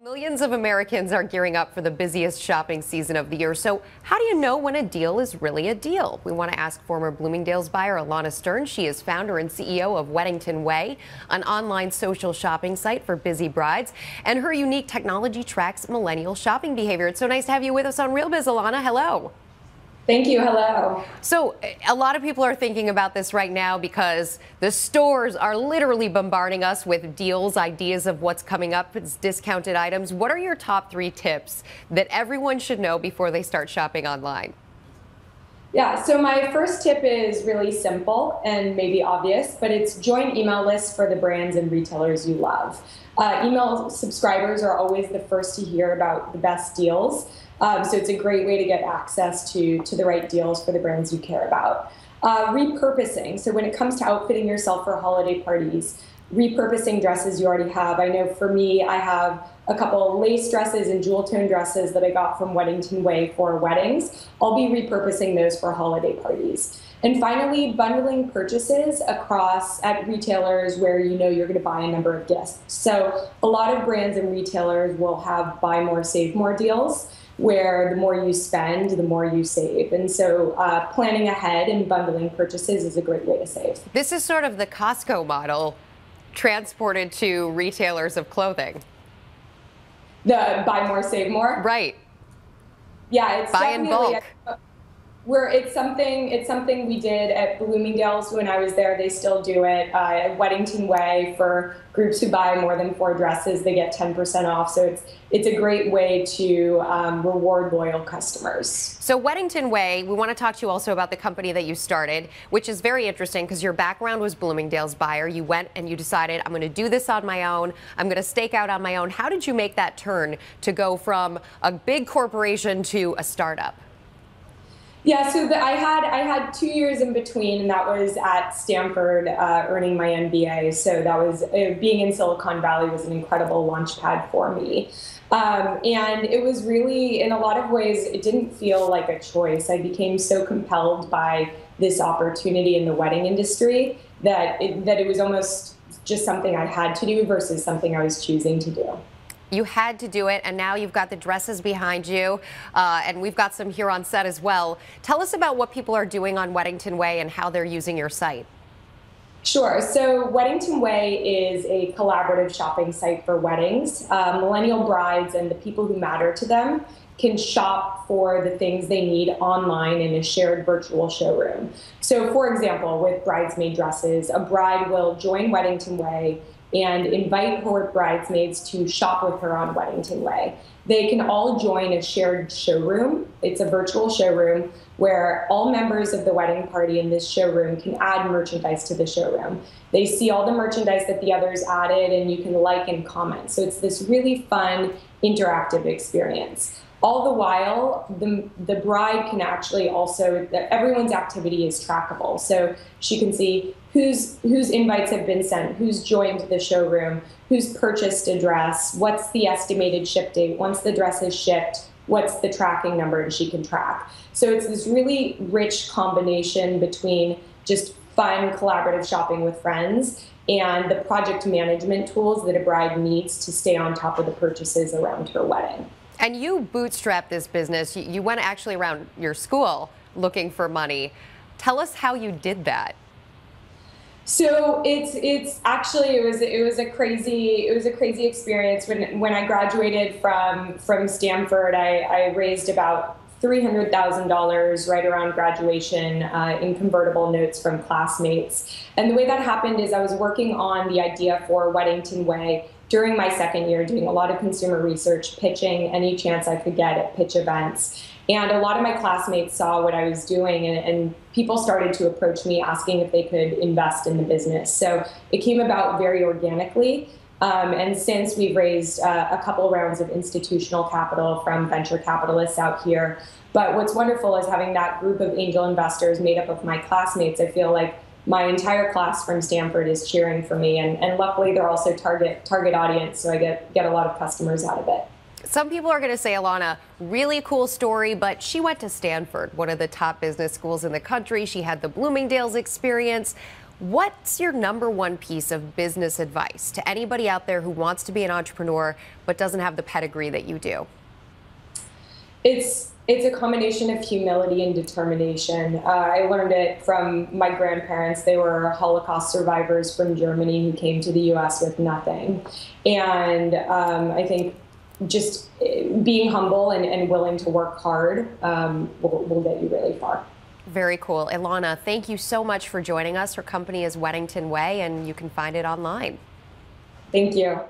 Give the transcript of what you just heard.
Millions of Americans are gearing up for the busiest shopping season of the year. So how do you know when a deal is really a deal? We want to ask former Bloomingdale's buyer Alana Stern. She is founder and CEO of Weddington Way, an online social shopping site for busy brides. And her unique technology tracks millennial shopping behavior. It's so nice to have you with us on Real Biz, Alana. Hello. Thank you. Hello. So a lot of people are thinking about this right now because the stores are literally bombarding us with deals, ideas of what's coming up, it's discounted items. What are your top 3 tips that everyone should know before they start shopping online? Yeah, so my first tip is really simple and maybe obvious, but it's join email lists for the brands and retailers you love. Email subscribers are always the first to hear about the best deals. So it's a great way to get access to the right deals for the brands you care about. Repurposing. So when it comes to outfitting yourself for holiday parties, repurposing dresses you already have. I know for me, I have a couple of lace dresses and jewel tone dresses that I got from Weddington Way for weddings. I'll be repurposing those for holiday parties. And finally, bundling purchases across at retailers where you know you're going to buy a number of gifts. So a lot of brands and retailers will have buy more, save more deals, where the more you spend, the more you save. And so planning ahead and bundling purchases is a great way to save. This is sort of the Costco model transported to retailers of clothing. The buy more, save more? Right. Yeah, it's buy in bulk. It's something we did at Bloomingdale's when I was there. They still do it at Weddington Way for groups who buy more than 4 dresses. They get 10% off. So it's a great way to reward loyal customers. So Weddington Way, we want to talk to you also about the company that you started, which is very interesting because your background was Bloomingdale's buyer. You went and you decided, I'm going to do this on my own. I'm going to stake out on my own. How did you make that turn to go from a big corporation to a startup? Yeah, so I had 2 years in between, and that was at Stanford, earning my MBA. So that was being in Silicon Valley was an incredible launch pad for me. And it was really, in a lot of ways, it didn't feel like a choice. I became so compelled by this opportunity in the wedding industry that it was almost just something I had to do versus something I was choosing to do. You had to do it, and now you've got the dresses behind you, and we've got some here on set as well. Tell us about what people are doing on Weddington Way and how they're using your site. Sure. So Weddington Way is a collaborative shopping site for weddings. Millennial brides and the people who matter to them can shop for the things they need online in a shared virtual showroom. So for example, with bridesmaid dresses, a bride will join Weddington Way and invite her bridesmaids to shop with her on Weddington Way. They can all join a shared showroom. It's a virtual showroom where all members of the wedding party in this showroom can add merchandise to the showroom. They see all the merchandise that the others added, and you can like and comment. So it's this really fun, interactive experience. All the while, the bride can actually also, everyone's activity is trackable. So she can see whose invites have been sent, who's joined the showroom, who's purchased a dress, what's the estimated ship date, once the dress is shipped, what's the tracking number, and she can track. So it's this really rich combination between just fun collaborative shopping with friends and the project management tools that a bride needs to stay on top of the purchases around her wedding. And you bootstrapped this business. You went actually around your school looking for money. Tell us how you did that. So it's actually it was a crazy experience. When I graduated from Stanford, I raised about $300,000 right around graduation in convertible notes from classmates. And the way that happened is I was working on the idea for Weddington Way during my second year, doing a lot of consumer research, pitching any chance I could get at pitch events. And a lot of my classmates saw what I was doing, and people started to approach me asking if they could invest in the business. So it came about very organically. And since we've raised a couple rounds of institutional capital from venture capitalists out here. But what's wonderful is having that group of angel investors made up of my classmates. I feel like my entire class from Stanford is cheering for me, and luckily they're also target audience, so I get a lot of customers out of it. Some people are going to say, Alana, really cool story, but she went to Stanford, one of the top business schools in the country. She had the Bloomingdale's experience. What's your #1 piece of business advice to anybody out there who wants to be an entrepreneur but doesn't have the pedigree that you do? It's a combination of humility and determination. I learned it from my grandparents. They were Holocaust survivors from Germany who came to the U.S. with nothing. And I think just being humble and willing to work hard will get you really far. Very cool. Ilana, thank you so much for joining us. Her company is Weddington Way, and you can find it online. Thank you.